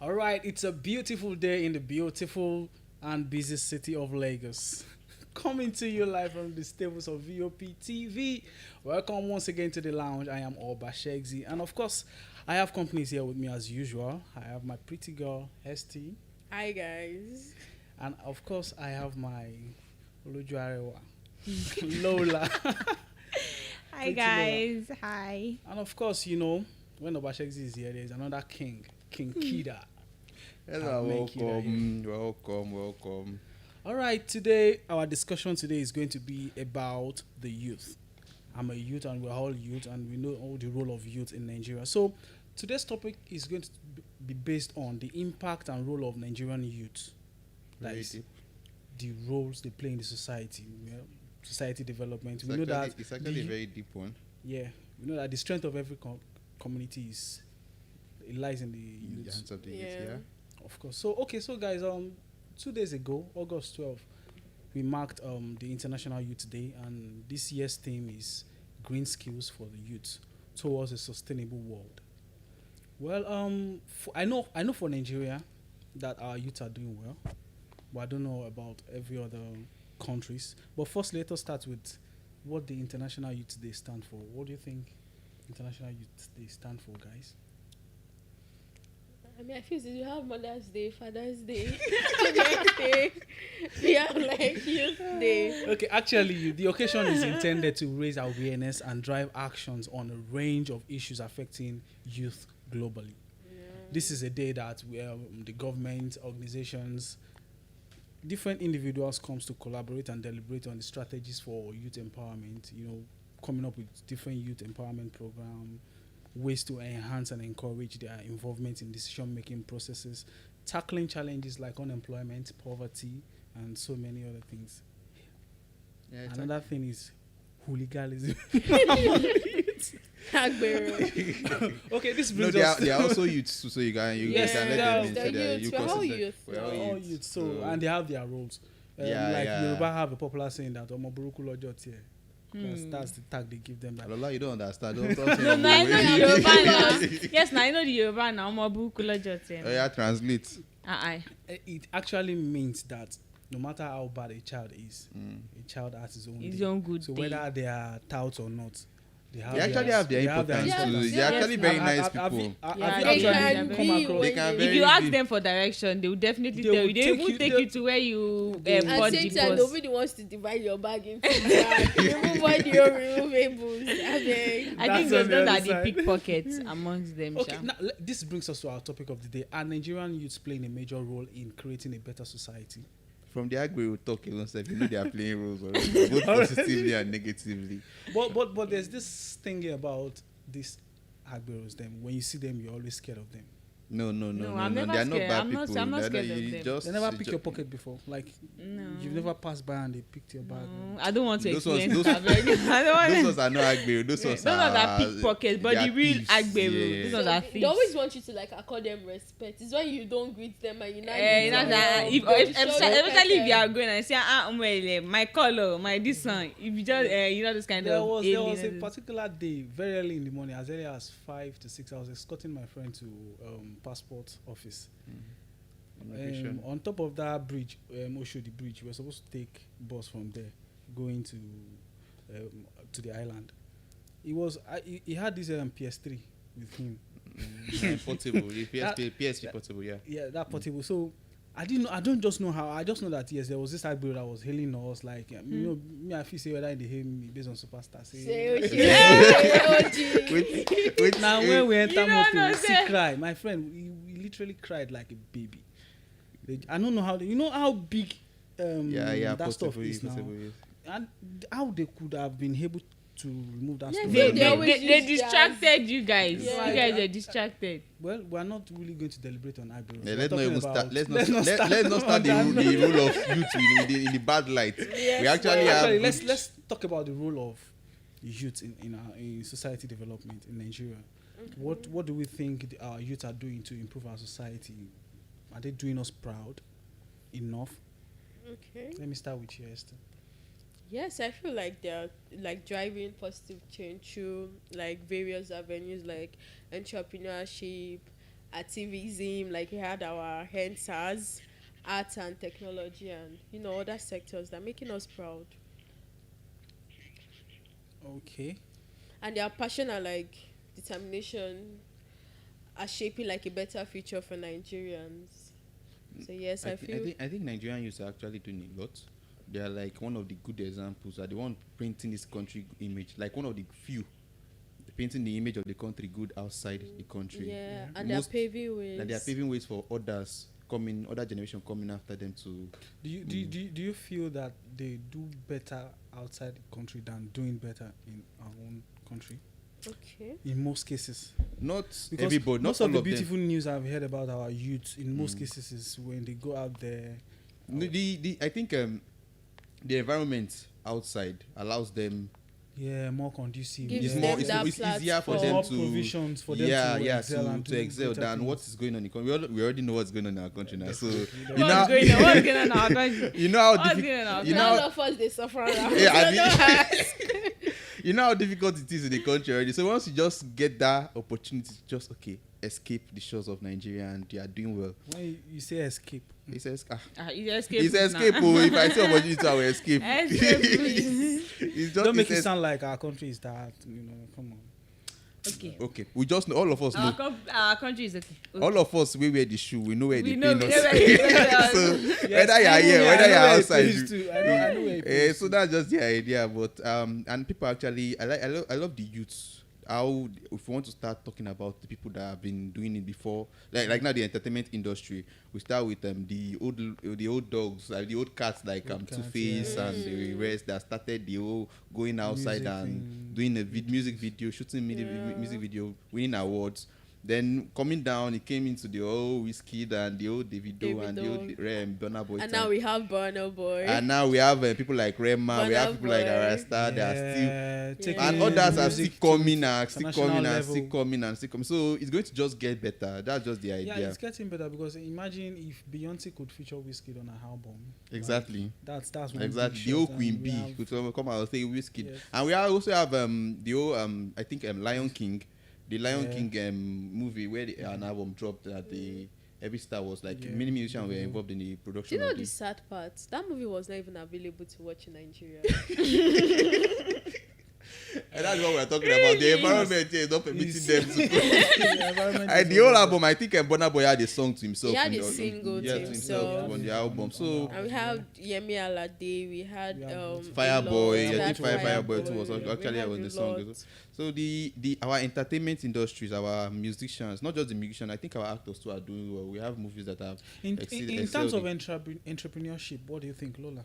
All right, it's a beautiful day in the beautiful and busy city of Lagos. Coming to you live from the stables of VOP TV. Welcome once again to the lounge. I am Oba Shegzi, and of course, I have companies here with me as usual. I have my pretty girl St, Hi guys. and of course, I have my Olujuarewa Lola. Hi Pretty Lola. guys. Hi. And of course, when Oba Shegzi is here, there's another king, King Kida. Hello, Thank you, welcome. All right, today our discussion today is going to be about the youth. I'm a youth, and we're all youth, and we know all the role of youth in Nigeria. So today's topic is going to be based on the impact and role of Nigerian youth. That Very is deep. the roles they play in the society, society development. It's We know actually, that it's actually a the- very deep one. yeah, we know that the strength of every community is it lies in the In the youth. hands of the youth, Yeah. yeah. Of course. So guys, 2 days ago, August 12th, we marked the International Youth Day, and this year's theme is green skills for the youth towards a sustainable world. Well, I know for Nigeria that our youth are doing well, but I don't know about every other countries. But first, let us start with what the International Youth Day stand for. What do you think International Youth Day stand for, guys? I mean, I feel you have Mother's Day, Father's Day, Children's Day. We have like Youth Day. Okay, actually, the occasion is intended to raise awareness and drive actions on a range of issues affecting youth globally. This is a day that the government, organizations, different individuals comes to collaborate and deliberate on the strategies for youth empowerment. Coming up with different youth empowerment program, ways to enhance and encourage their involvement in decision-making processes, tackling challenges like unemployment, poverty, and so many other things. Yeah, it's Another thing is hooliganism. Agbero. Okay, this no, brings they us. are, they are also youths, so you can Yes, can they let are- them they're into their youths. you We're all consider- youth. we're All youth, so and they have their roles. Like Yeah. Yoruba have a popular saying that "Omo buruku lojo tie." That's the tag they give them. Like, Lola, you don't understand. Don't talk No, no, I know the Yoruba now. Yes, now I know the Yoruba now. Omo buruku lojo te. Oh, yeah, translate. it actually means that no matter how bad a child is, a child has his own. His day. own good So day. whether they are touts or not, they They actually have their importance too. importance. They're actually very Have- nice have- have people. you- have Yeah, you they actually can come be across? They can If very you ask be- them for direction, they will definitely They tell will you. They take will you- take they- you to where you They- At bought the the same time, bus. nobody wants to divide your bag into bag. Remove all your removables. I beg. I That's think on those the other are the side. pickpockets amongst them. Okay, Sha. now this brings us to our topic of the day. Are Nigerian youths playing a major role in creating a better society? From the agri we talk alone, so you know they are playing roles already, both positively and negatively. But there's this thing here about these agberos. Them when you see them, you're always scared of them. No. I'm never They are not scared. bad I'm not- people. I'm not They're scared you of them. just- They never you pick ju- your pocket before. Like No. you've never passed by and they picked your bag. No, I don't want to Those ones- experience those- that. I don't want Those ones are not agri. Those ones Those ones are pickpockets, but they the are real thieves. Agbero, Yeah. those So ones are they thieves. always want you to like accord them respect. It's when you don't greet them and you now. Eh, greet them. especially if you are going and say, my color, my this one. If you just, this kind There of. was a alien- particular day, very early in the morning, as early as 5 to 6. I was escorting my friend to passport office. Immigration. On top of that bridge, Oshodi Bridge, we were supposed to take bus from there, going to the island. He had this PS3 with him. Portable, the That- PSP portable, yeah. Yeah, that portable. So I didn't know. I don't just know how. I just know that yes, there was this agro that was hailing us. Like me, I feel say whether they hail me based on superstar. Say, Wait, Now when we enter You don't motor, know, we see sir. cry. My friend, he literally cried like a baby. I don't know how. You know how big yeah, that stuff portable, is now, portable, yes. and how they could have been able to remove that Yeah, stuff. They, They they, always they, they use distracted you guys. Yeah. You guys are distracted. Well, we're not really going to deliberate on agro. Yeah, We're let's not talking even about- start. Let's let's not start the on that. role of youth in the bad light. Yes, We actually have. Actually, good- let's talk about the role of youth in society development in Nigeria. What do we think our youth are doing to improve our society? Are they doing us proud enough? Okay. Let me start with you, Esther. Yes, I feel like they're like driving positive change through like various avenues like entrepreneurship activism, like we had our HENSAs, art and technology, and other sectors that are making us proud. Okay. And their passion and like determination are shaping like a better future for Nigerians. So yes, I feel. I think Nigerian youth are actually doing a lot. They are like one of the good examples. Are the one painting this country image, like one of the few painting the image of the country good outside the country. Yeah, and they're paving ways. And they are paving ways for others coming, other generation coming after them to. Do you feel that they do better outside the country than doing better in our own country? Okay. In most cases. Not Because everybody, not most all of the of them. beautiful news I've heard about our youth in most cases is when they go out there. No, I think the environment outside allows them. Yeah, more conducive. Gives It's yeah. them more. that It's easier for There's them more to. provisions for them Yeah, to yeah, excel and to do excel better than things. what is going on in the country. We already know what's going on in our country now. So Definitely, you definitely. know, What's going on? What's going on in our country? you know how What's difficult. going on? You know, All how- of us they suffer around. Yeah, I So mean- don't ask. you know how difficult it is in the country already. So once you just get that opportunity, just escape the shores of Nigeria, and you are doing well. When you say escape, He says, You escape. it's escape. Oh, if I see opportunity, I will escape. Escape, please. It's just, don't make it's it sound like our country is that. Come on. Okay. okay. We just know, all of us know. Our country is okay. All of us, we wear the shoe. We know where We they know pin where us. they pin us. So Yes, whether you I are know here, where- whether I you know are where it outside, pays to. I know where it pays so to. that's just the idea. But and people actually, I love the youths. How if we want to start talking about the people that have been doing it before, like now the entertainment industry, we start with the old dogs, like the old cats, like Old Two cats, Face yeah. and the rest that started the whole going outside Music and thing. doing a music video, shooting music video, winning awards. Then coming down, it came into the old Wizkid and the old Davido and the old Burna Boy. And now we have Burna Boy. And now we have people like Rema, we have Burna people like Boy. Arasta that are still Yeah, taking and others are still music coming to and still international coming and level. still coming and still coming. So it's going to just get better. That's just the Yeah, idea. it's getting better because imagine if Beyonce could feature Wizkid on her album. Exactly. Like, that's one Exactly. big The shot, old and Queen we Bee have- could come out and say Wizkid. Yes. And we also have the old I think Lion King. The Lion Yeah. King movie where an album dropped that every star was like Yeah. many musicians were involved in the Do production you know of the this. sad part? That movie was not even available to watch in Nigeria. And that's what we're talking about. The environment here is not permitting It's- them to The environment and is the whole all album, I think Burna Boy had a song to himself. He had in a the- single yeah, to himself. on the album. So And we have Yemi Alade, we had We have Fireboy, Lot, I think we had Fireboy too was we actually had on the a song. lot. So the our entertainment industries, our musicians, not just the musicians, I think our actors too are doing well. We have movies that have In excelled terms of in- entrepreneurship, what do you think, Lola?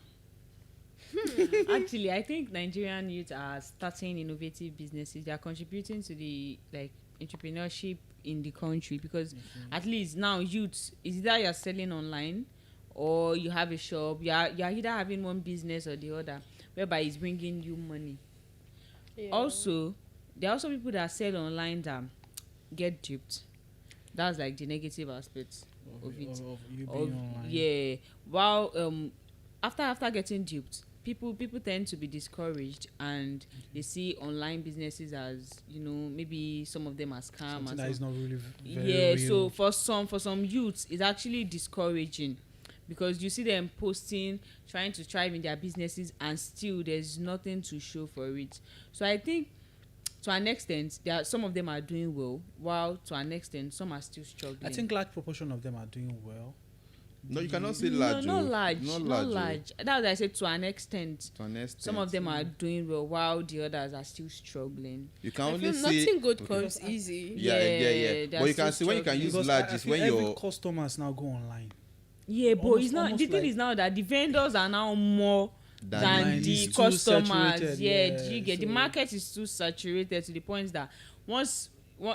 Actually, I think Nigerian youth are starting innovative businesses. They are contributing to the entrepreneurship in the country because at least now youths is either you're selling online or you have a shop. You're either having one business or the other, whereby it's bringing you money. Yeah. Also, there are also people that sell online that get duped. That's like the negative aspects of it. Of you being Of, online. yeah, while after getting duped, people tend to be discouraged and they see online businesses as maybe some of them as scam Something and that is not really very yeah real. so for some youths it's actually discouraging because you see them posting trying to thrive in their businesses and still there's nothing to show for it. So I think to an extent some of them are doing well while to an extent some are still struggling. I think large proportion of them are doing well. No, you cannot say large. not oh. large. oh. That's what I said to an extent. To an extent. Some of them are doing well while the others are still struggling. You can I only feel say nothing good okay. comes easy. Yeah. they're But you can still see when you can struggling. use Because large I is feel when every you're customers now go online. Yeah, but Almost- it's not. The almost thing like- is now that the vendors are now more than online. the It's too customers. saturated, Yeah, do you yeah, get the so- market is too saturated to the point that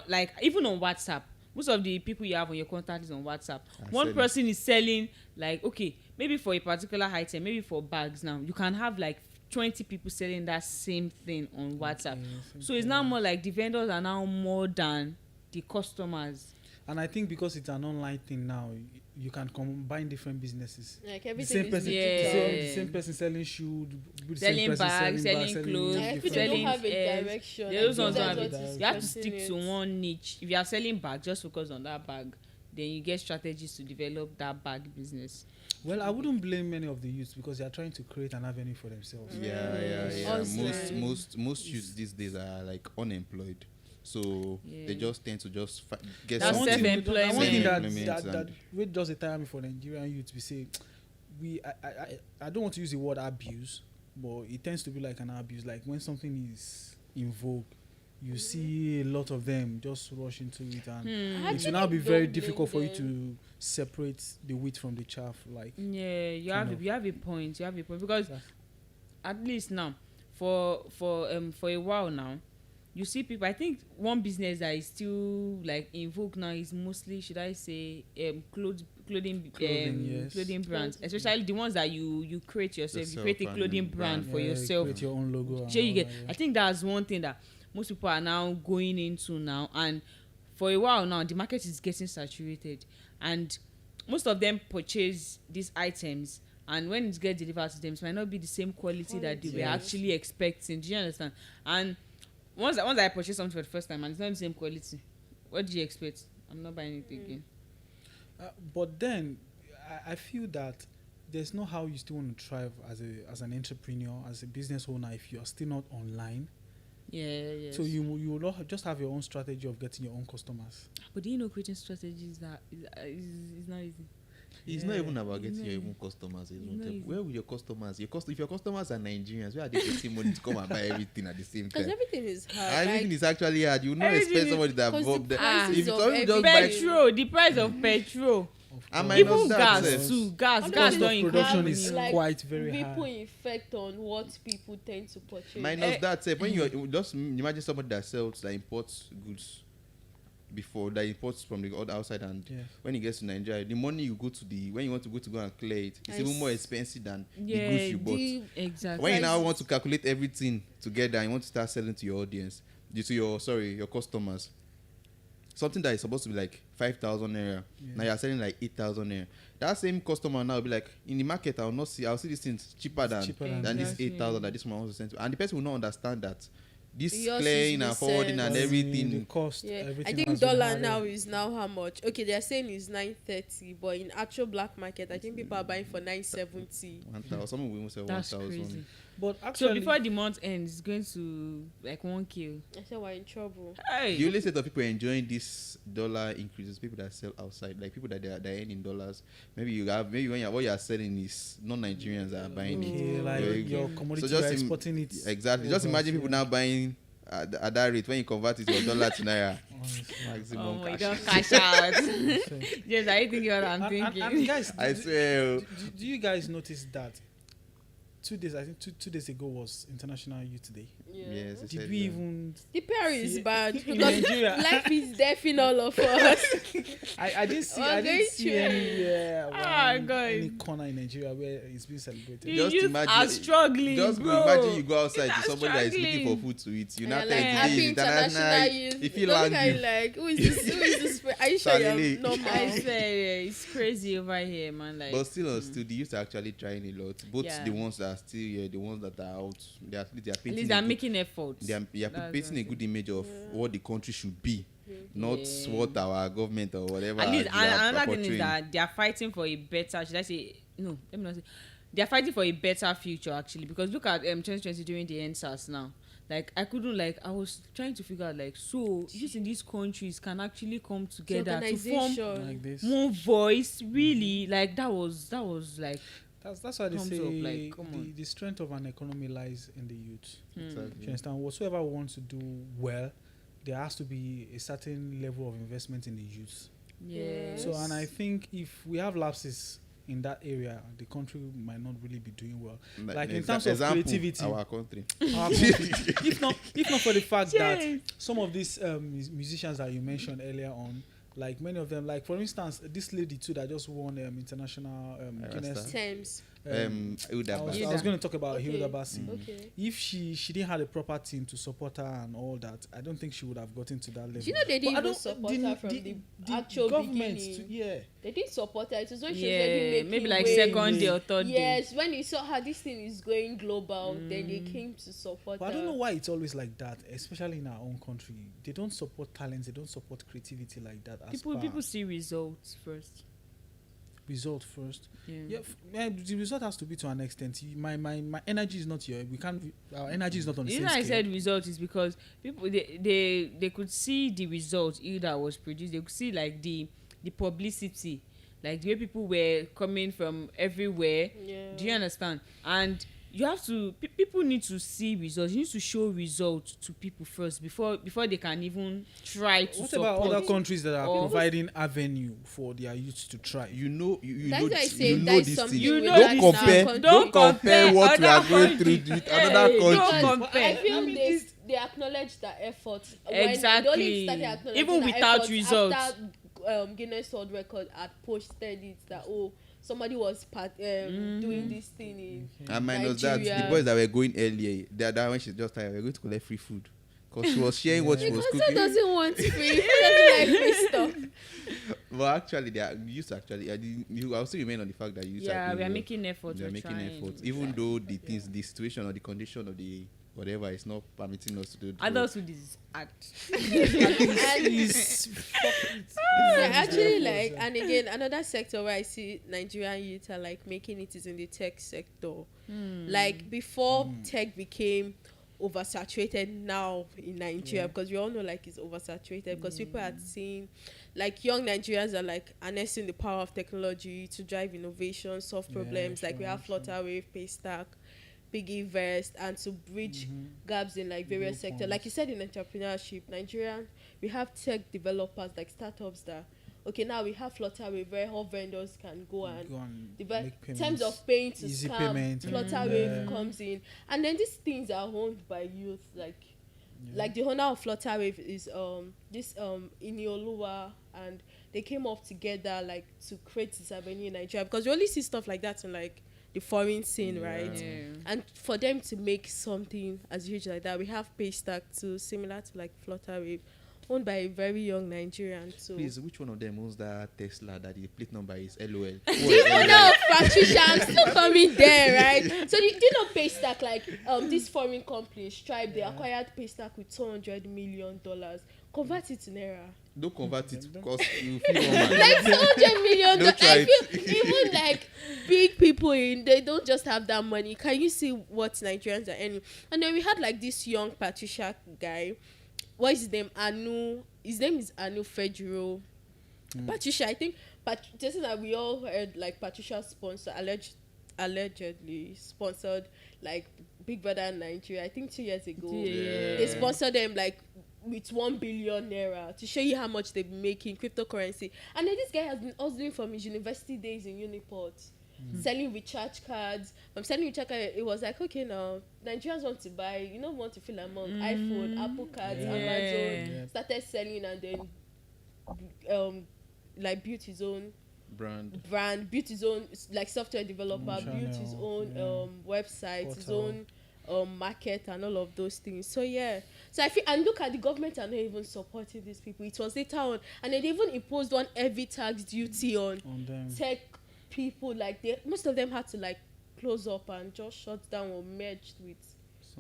like even on WhatsApp, most of the people you have on your contact is on WhatsApp. One selling. person is selling like okay, maybe for a particular item, maybe for bags now, you can have like 20 people selling that same thing on WhatsApp. So it's now more like the vendors are now more than the customers. And I think because it's an online thing now, you can combine different businesses. Like The everything same is person, digital. the same person selling shoes, the Selling same person bags, selling clothes, Yeah, if they selling don't have a eggs. direction, Those I ones think don't that's have what it. is You have to causing stick to it. one niche. If you are selling bag, just focus on that bag. Then you get strategies to develop that bag business. Well, I wouldn't blame many of the youths because they are trying to create an avenue for themselves. Yeah. Also, Most youths these days are like unemployed, so they Yeah. just tend to just get That's something. self-employment. One thing Self-employment that and- really does tire me for Nigerian youth, we say I don't want to use the word abuse, but it tends to be like an abuse. Like when something is in vogue, you see a lot of them just rush into it, and I it will now be very don't blame difficult for you them. to separate the wheat from the chaff. Like Yeah, you Kind have of. you have a point. You have a point because Yeah. at least now, for a while now, you see people. I think one business that is still like in vogue now is mostly, should I say, clothing Clothing, yes. clothing brands, Clothing. especially the ones that you create yourself. You Yourself create a and clothing brand. brand for Yeah, yourself. create your own logo. and Sure, you all get. that, yeah. I think that's one thing that most people are now going into now, and for a while now, the market is getting saturated, and most of them purchase these items, and when it gets delivered to them, it might not be the same quality that they were Yes. actually expecting. Do you understand? And once I purchase something for the first time and it's not the same quality, what do you expect? I'm not buying it again. But then I feel that there's no how you still want to thrive as an entrepreneur, as a business owner, if you're still not online. Yeah, yes. So you will not just have your own strategy of getting your own customers. But do you know creating strategies that is not easy? It's Yeah. not even about getting No. your own customers. It's It's not not even- easy. where will your customers? If your customers are Nigerians, where are they getting money to come and buy everything at the same Because time? everything is hard. Everything like, is actually hard. You will not Everything expect is- somebody that because bought the the. Ah. prices If it's of only just everything. buy- Petrol, the price of petrol. course. And minus Even that, gas sef. too. Gas Honestly, don't Cost of increase. production money. is like, quite very ripple high. effect on what people tend to purchase. Minus that, sef, when you just imagine somebody that imports goods before, that imports from the other outside, and Yeah. when he gets to Nigeria, the money you go to when you want to go and clear it, it's I even more s- expensive than the Yeah, goods you bought. exactly. When you now prices- want to calculate everything together and you want to start selling to your audience, your customers, something that is supposed to be like 5,000 naira, Yeah. now you're selling like 8,000 naira. That same customer now will be like, in the market, I'll see these things cheaper than this Exactly. 8,000 that this one wants to send to, and the person will not understand that this Yours is clearing the and forwarding same. and The everything. cost, Yeah, everything I think has been dollar added. now is now how much? Okay, they're saying it's 930, but in actual black market, I think people are buying for 970. 1,000. Some will even sell That's 1,000. crazy. But So actually, before the month ends, it's going to like 1K. I said we're in trouble. Hey. The only set of people enjoying this dollar increases, people that sell outside, like people that they're earning dollars. Maybe what you are selling is non-Nigerians that are buying okay, it. like Yeah, your so commodity, just you're im- exporting it. Exactly. Just over, imagine people yeah. now buying at that rate when you convert it to a dollar to naira. Honestly. Maximum Oh my cash. God, cash out. So- Yes, I think what I'm and thinking. guys, I swear. do you guys notice that 2 days? I think two days ago was International Youth Day. Yeah. Yes, it Did said we that. even? The pair is See, bad in because Nigeria. life is deaf in all of us. I didn't see. We're I going didn't see through- anywhere. Ah, around God. any corner in Nigeria where it's being celebrated. The Just youth imagine- are struggling, Just bro. imagine you go outside Youth to are somebody that is looking for struggling. food to eat. You And now you're tell like, him happy today is international international. youth. If you Don't look land at you you. like, who is this? Are you sure Salile. you're normal? I swear, it's crazy over here, man. Like, But still, the youth are actually trying a lot. Both Yeah. the ones that are still here, the ones that are out, they are at painting. least a they're good- making efforts. They are That's painting a what good image of what the country should be, not Yeah. what our government or whatever. At least, they are another thing is portraying. that they are fighting for a better. Should I say no? Let me not say. They are fighting for a better future actually, because look at 2020 during the NSAS now. Like I was trying to figure out so youth in these countries can actually come together to form Organization. Like this. one voice. Really, like that was like That's why they Thumbs say up, like, come on. the strength of an economy lies in the youth. Exactly. Do you understand? Whatsoever wants to do well, there has to be a certain level of investment in the youth. yeah. So, and I think if we have lapses in that area, the country might not really be doing well. Like in terms of creativity, our country. our country, if not for the fact that Yes. some of these musicians that you mentioned earlier on, like many of them, like for instance, this lady too that just won international Guinness. Thames. Hilda I was Bass. going to talk about Okay. Hilda Bassi. Okay. If she didn't have a proper team to support her and all that, I don't think she would have gotten to that level. Do you know they But didn't I even don't- support her from the the actual government beginning? yeah. They didn't support her. It was when she was Yeah, already making maybe like waves. second day or third day. Yes, when you saw how this thing is going global, then they came to support But her. I don't know why it's always like that, especially in our own country. They don't support talents, they don't support creativity like that. As People see results first. result first. Yeah. The result has to be to an extent. My energy is not here. We can't. Our energy is not on the The same reason I scale. said result is because people they could see the result that was produced. They could see like the publicity, like the way people were coming from everywhere. Yeah. Do you understand? And you have to people need to see results. You need to show results to people first before they can even try to What support. about other countries that are or- providing avenue for their youth to try? You know That's know why I you say know that is this something thing. You we know lack in this our thing. country. Don't compare what we are other going through countries. with another Hey, don't country. compare. I feel I mean, they acknowledge that effort. Exactly. They only started acknowledging Even that without effort results. After Guinness World Record had posted it that somebody was doing this thing in And minus that, Nigeria. the boys that were going earlier, that when she just started, we're going to collect free food. Because she was sharing what she was Because who cooking. doesn't want free? Who doesn't like free stuff? Well, actually, they are used to actually. I'll still remain on the fact that you Yeah, we are making efforts. They are We're making trying. efforts, even though the things, the situation or the condition of the whatever is not permitting us to do. Adulthood is act. So actually, like, and again, another sector where I see Nigerian youth are like making it is in the tech sector. Like before tech became oversaturated now in Nigeria, because we all know like it's oversaturated because people are seeing like young Nigerians are like harnessing the power of technology to drive innovation, solve problems. Like we have Flutterwave, Paystack, Piggy Vest, and to bridge gaps in like various sectors. Like you said, in entrepreneurship, Nigerian, we have tech developers like startups that now we have Flutterwave where all vendors can go and develop in terms of paying to easy scam. payment. Flutterwave comes in, and then these things are owned by youth. Like the owner of Flutterwave is this Inioluwa, and they came up together like to create this avenue in Nigeria, because we only see stuff like that in like the foreign scene, right? Yeah. And for them to make something as huge like that, we have Paystack too, similar to like Flutterwave, owned by a very young Nigerian too. Please, which one of them owns that Tesla that the plate number is LOL? Oh no, Patricia, I'm still coming there, right? So do you know Paystack, like this foreign company Stripe, they acquired Paystack with $200 million. Convert it to naira. Don't convert it because you feel one man. Like $200 million. Don't try I feel even like big people they don't just have that money. Can you see what Nigerians are earning? And then we had like this young Patricia guy. What is his name? His name is Anu Fejuro. Patricia, I think. Just that we all heard like Patricia allegedly sponsored like Big Brother in Nigeria. I think 2 years ago. Yeah. They sponsored them like with 1 billion naira to show you how much they've been making cryptocurrency. And then this guy has been hustling from his university days in Uniport, selling recharge cards. From selling recharge cards, it was like, okay, now Nigerians want to buy, want to feel among iPhone, Apple cards, Amazon. Started selling, and then like built his own brand, built his own like software developer, built his own website, his own market, and all of those things. So I feel, and look at the government are not even supporting these people. It was later on, and they even imposed one heavy tax duty on them. tech people. Like most of them had to like close up and just shut down or merged with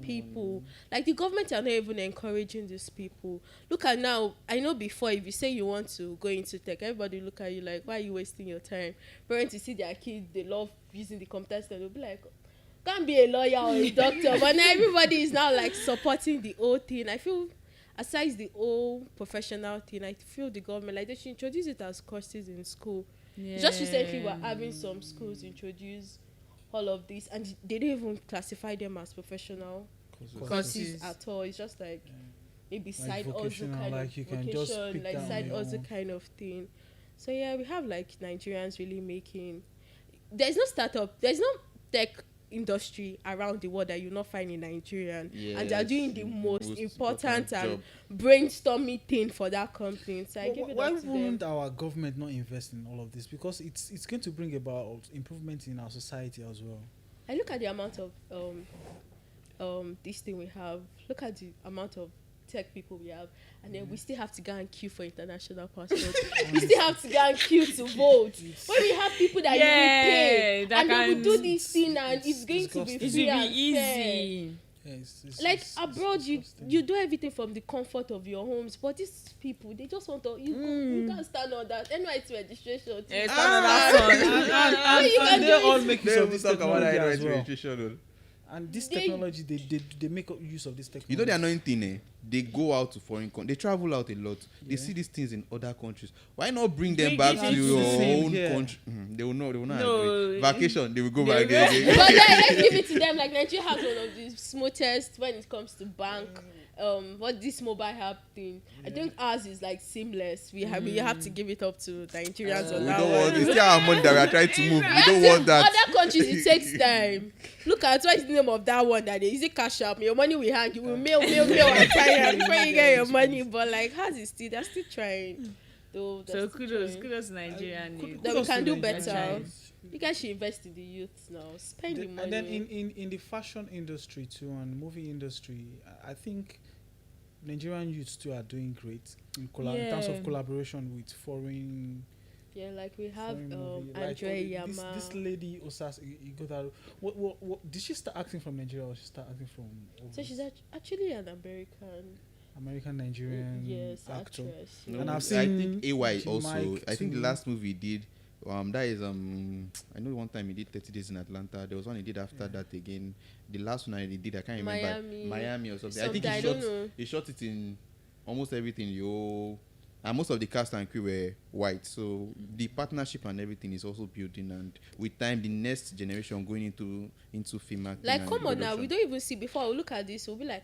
people. Like the government are not even encouraging these people. Look at now, I know before, if you say you want to go into tech, everybody look at you like, why are you wasting your time? Parents, you see their kids, they love using the computer, they'll be like, can't be a lawyer or a doctor. But now everybody is now like supporting the whole thing. I feel aside the whole professional thing, I feel the government, like, they should introduce it as courses in school. Just recently we're having some schools introduce all of this, and they don't even classify them as professional courses at all. It's just like maybe side hustle kind like of you can just vocation, pick like that on side your hustle own. kind of thing. So we have like Nigerians really making. There's no startup, there's no tech industry around the world that you not find in Nigerian, Yes, and they are doing the most most important and job. brainstorming thing for that company. So I give it Why up to them. wouldn't our government not invest in all of this? Because it's going to bring about improvement in our society as well. I look at the amount of this thing we have. Look at the amount of tech people we have, and then we still have to go and queue for international passports. We still have to go and queue to vote. When we have people that you will pay, that and they will can- do this thing, and it's going to be disgusting. It should free be and easy. Yeah, like it's abroad, disgusting. you do everything from the comfort of your homes, but these people, they just want to you can't stand on that NYC registration. Yeah, it's Ah! another and, song. you can they do all it. make use They of will this talk about technology that as well. registration. And this They- technology, they make use of this technology. You know the annoying thing, they go out to foreign countries. They travel out a lot. They Yeah. see these things in other countries. Why not bring them Bring back it to into your the same own here. country? They will not. They will not No, agree. Vacation, they will go they back will. there. But then let's give it to them. Like Nigeria has one of the smoothest when it comes to bank. What this mobile app thing? I think ours is like seamless. We have to give it up to Nigerians on We that don't one. want. It's still our money that we are trying to move. We don't want that. Other countries it takes time. Look at what's the name of that one that is it cash up? Your money will hang. You will mail and tire before you get your money. But like how's it still? They're still trying. Though they're So still kudos trying. to Nigerian youth. That we can do Nigerian better. youth. You guys should invest in the youth now. Spend the money. And then in the fashion industry too and movie industry, I think Nigerian youths too are doing great in terms of Yeah. collaboration with foreign. Yeah, like we have foreign movie. Like, Andrea this Yama. lady Osas Igota. What did she start acting from Nigeria or she start acting from? So she's actually an American American Nigerian yes actor. actress. No, And I've I seen think AY Jim also. Mike I think the too. last movie he did. That is I know one time he did 30 Days in Atlanta. There was one he did after that again. The last one he did, I can't remember. Miami or something. I think I don't know. he shot it in almost everything. And most of the cast and crew were white, so the partnership and everything is also building. And with time, the next generation going into film acting. Like, and come on now, production. we don't even see before we look at this, we'll be like,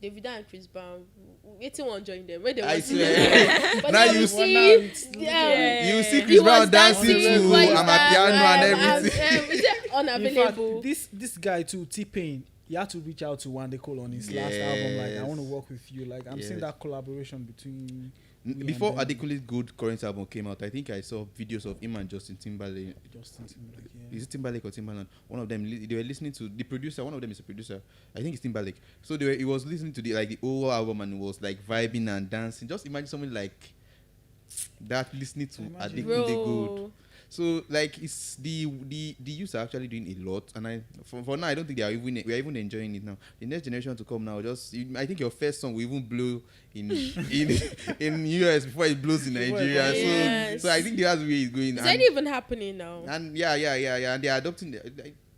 David and Chris Brown, waiting on join them. Where they I want to swear. But Now then you we see- see, You see he Chris was Brown dancing dancing to while he's Amapiano and everything. is it In fact, unavailable? this guy too, T-Pain, he had to reach out to Wande Cole on his last album. Like, I want to Yes. work with you. Like, I'm seeing Yes. that collaboration between. Before and them. Adekunle's Good current album came out, I think I saw videos of him and Justin Timberlake. Justin Timberlake, yeah. Is it Timberlake or Timbaland? One of them, they were listening to the producer. One of them is a producer. I think it's Timberlake. So he was listening to the whole album and was like vibing and dancing. Just imagine someone like that listening to Imagine. Adekunle Good. Bro, So like it's the youth are actually doing a lot, and for now I don't think we are even enjoying it now. The next generation to come now, I think your first song will even blow in US before it blows in Nigeria. Yes. So I think that's where it's going. is that even happening now? And yeah, and they are adopting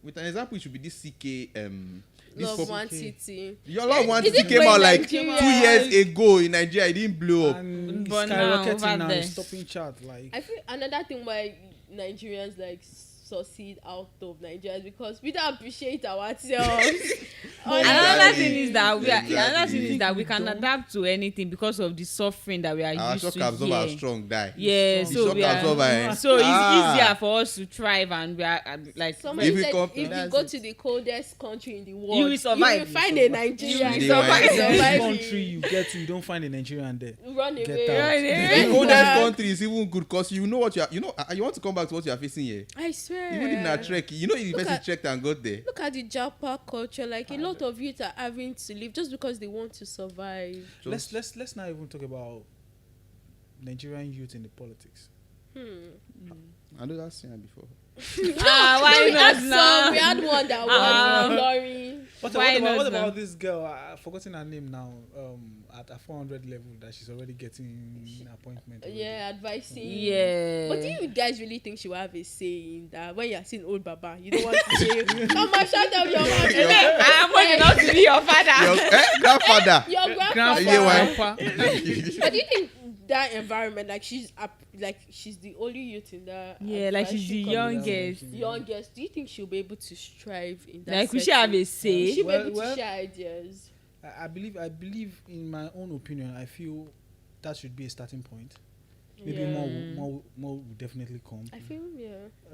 with an example. It should be this CK this Love One City. Your Love One Is City it came going out like Nigeria? 2 years ago in Nigeria. It didn't blow up. And it's But now, skyrocketing over now, there. it's stopping chart. Like, I feel another thing why Nigerians like succeed out of Nigeria is because we don't appreciate ourselves. Another Honestly. thing is that we We can don't. adapt to anything because of the suffering that we are Our used shock to absorber are here. strong, die. Yeah, The so shock we are, absorber. so it's Ah. easier for us to thrive, and we are like Somebody If we said come- if you That's go it. to the coldest country in the world, You will survive. You will find a Nigerian. You You will survive. survive. any survive. country you get to, you don't find a Nigerian there. Run Get away. out. Run away. The Run coldest back. country is even good because you know what you want to come back to what you are facing here. I swear. Even in a trek, you know if the Look person at- trekked and got there. Look at the Japa culture. Like a lot of youth are having to leave just because they want to survive. Just- Let's not even talk about Nigerian youth in the politics. I know that's seen that before. why we not had now? we had one that Ah. was glory. Why not What now? about this girl? I've forgotten her name now. At a 400 level, that she's already getting an appointment. already. Yeah, advising. Yeah. But do you guys really think she will have a say in that? When you're seeing old Baba, you don't want to say, "Come on, shut up your mouth." I'm going not to be your father. Your grandfather. Your grandfather. Yeah, why? But do you think that environment, like she's the only youth in that? Yeah, like she's the advisory youngest. committee, youngest. Do you think she'll be able to strive in that? Like we should have a say. She'll be Well- able to well- share ideas. I believe in my own opinion. I feel that should be a starting point. maybe Yeah. more will definitely come. I feel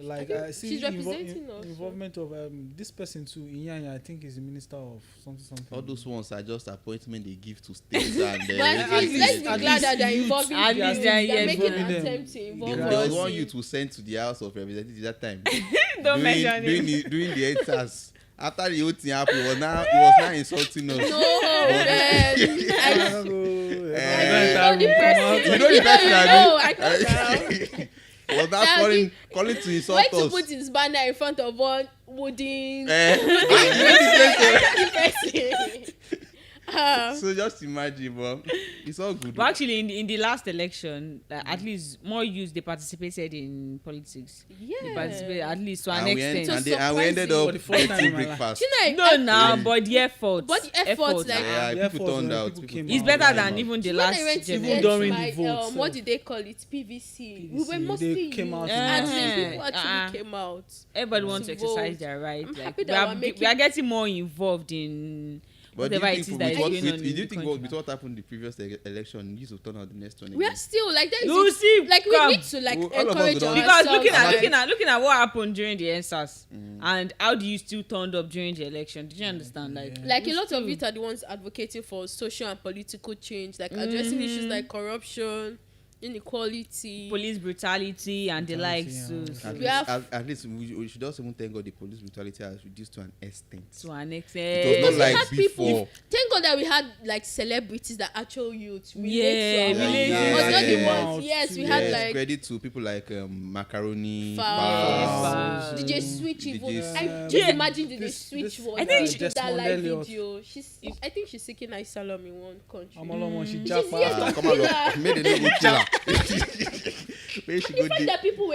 Like think I see she's representing us, so- involvement of this person too. Inyanya, I think is the minister of something. All those ones are just appointment they give to states and But at least let's be at glad that they're least involving at youth. least they're They're making an involving them. attempt to involve Yeah. There was us one in- youth who sent to the House of Representatives that time. Don't mention doing it. doing the answers. After the whole thing happened, he was now insulting us. No, man. Eh, I know the person. You know the person I No, I know now. He was now Now calling to insult Why to us. put his banner in front of one wooden person? So just imagine, bro. It's all good. But actually, in the last election, at least more youths they participated in politics. They participated Yeah. at least to an and extent. we ended up For the first time in eating my life. breakfast. You know, No, now, but the effort. But the effort, like- Yeah, The people effort turned when out. people people came it's out. better turned than out. even the when last I went to Even get during my, the vote, what so- did they call it? PVC. We were PVC, mostly they came youth, out and in then vote. people actually came out. Everybody wants to to exercise vote. their right. I'm Like, happy we that are, we're making- we are getting more involved in But do you whatever it think is that is with going on do in you the think country. with what happened in the previous election, you will turn out the next one? We are again? still like that. You see, Like we come. need to like All of us encourage don't- because ourselves. looking at what happened during the NSAS and how do you still turned up during the election? Did you understand? Like a lot of it are the ones advocating for social and political change, like addressing issues like corruption, inequality. police brutality and the Brutality, likes. yeah. So, At so We least, have- at least we should also even thank God the police brutality has reduced to an extent. to an It extent. was not we like had people- before. Thank God that we had like celebrities that actual youth relate Yeah, to our relate lives. to It was not the Yeah. ones. Yes, we Yes, had Yes, like credit to people like Macaroni, Fowls. Fowls. DJ Switch even. DJs. I just Yeah. imagine DJ This- Switch this- was I think did Just that live Mondelius. video. I think she's seeking asylum in one country. Amolomo, she She's japa. here to Come on, kill her. look, made a little killer. Where she The go fact dey- that people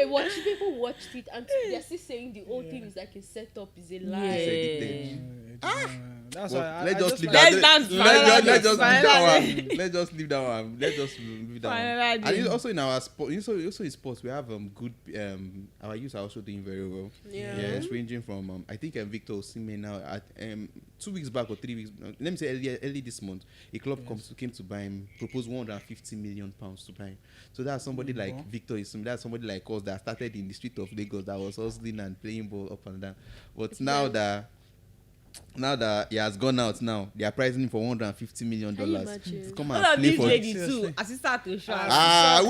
watched it and they're still saying the whole thing is like a setup, is a lie. Yeah. That's Well, why I let's just just leave like- Let's that. dance Let's just leave finally. that one. Let's just leave that one. Let's just leave that one. Finally. And it's also in our sport, also in sports, we have good. Our youth are also doing very well. Yeah. Yes, ranging from I think Victor Osimhen now at 2 weeks back or 3 weeks. Let me say early this month, a club came to buy him, proposed 150 million pounds to buy him. So that's somebody like Wow. Victor Osimhen. That's somebody like us that started in the street of Lagos that was hustling and playing ball up and down. But now that he has gone out now, they are pricing him for $150 million. Can you imagine? Come all and of play these for ladies too, assistant to show. we That's are I don't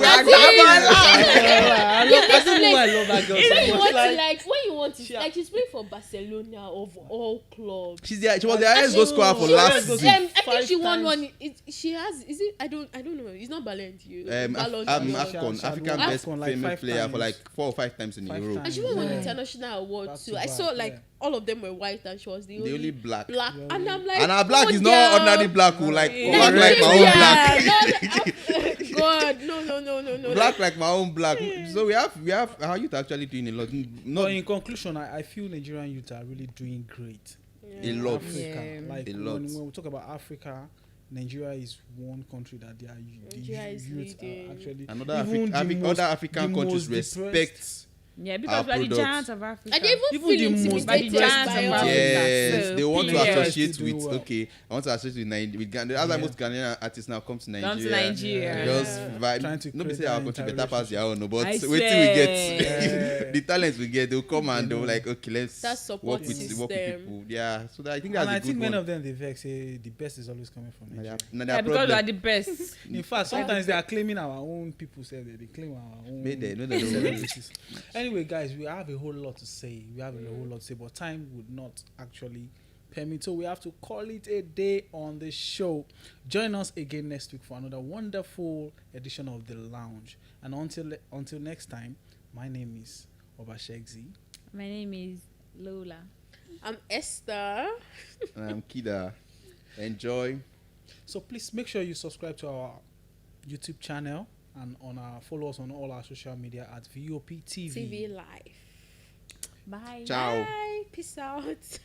know why I love that girl When so you much. want to Like, like, when you want to She- like, she's playing for Barcelona of all clubs. she was the highest goal scorer for She last was- season. I think Five she won times. one. She has. Is it? I don't know. It's not Ballon d'Or. Ballon AFCON, d'Or. She had African won best AFCON like female 5 player for times. like 4 or 5 times in a 5 row. times. And she won one Yeah. international award Back too. to I back, saw like yeah. all of them were white, and she was the The only black. black. Yeah. And I'm like, And our black oh, is girl. not ordinary black, who like Yeah. black like my own black. God, no. Black like my own black. So we have our youth actually doing a lot. But Not in conclusion, I feel Nigerian youth are really doing great. a lot. Africa, Yeah. like A lot. when we talk about Africa, Nigeria is one country that they are Nigeria is youths leading. are actually Another even other African the countries most respect. Yeah, because we are the products. giants of Africa. And they even Even feel the most by the intimidated giants by of us. Africa. Yes, So, they want to yeah. associate Doing with. well. Okay, I want to associate with Ghana. As most Ghanaian artists now come to Nigeria. Come to Nigeria. Just Trying vibe. to Nobody create say our that country entire better pass their own, no, but I wait till we get swear. the talents we get. They'll come and they'll like, okay, let's That support work with system. people. Yeah, so that, I think that's and a I good think one. many of them they vex say the best is always coming from Now Nigeria. their Yeah, because we problem. are the best. In fact, sometimes they are claiming our own people say they claim our own Made they- no, they don't. celebrities. Anyway, guys, we have a whole lot to say. We have a whole lot to say, but time would not actually permit. So we have to call it a day on the show. Join us again next week for another wonderful edition of The Lounge. And until next time, my name is Obashegzi. My name is Lola. I'm Esther. And I'm Kida. Enjoy. So please make sure you subscribe to our YouTube channel and follow us on all our social media at VOP TV. TV Live. Bye. Ciao. Bye. Peace out.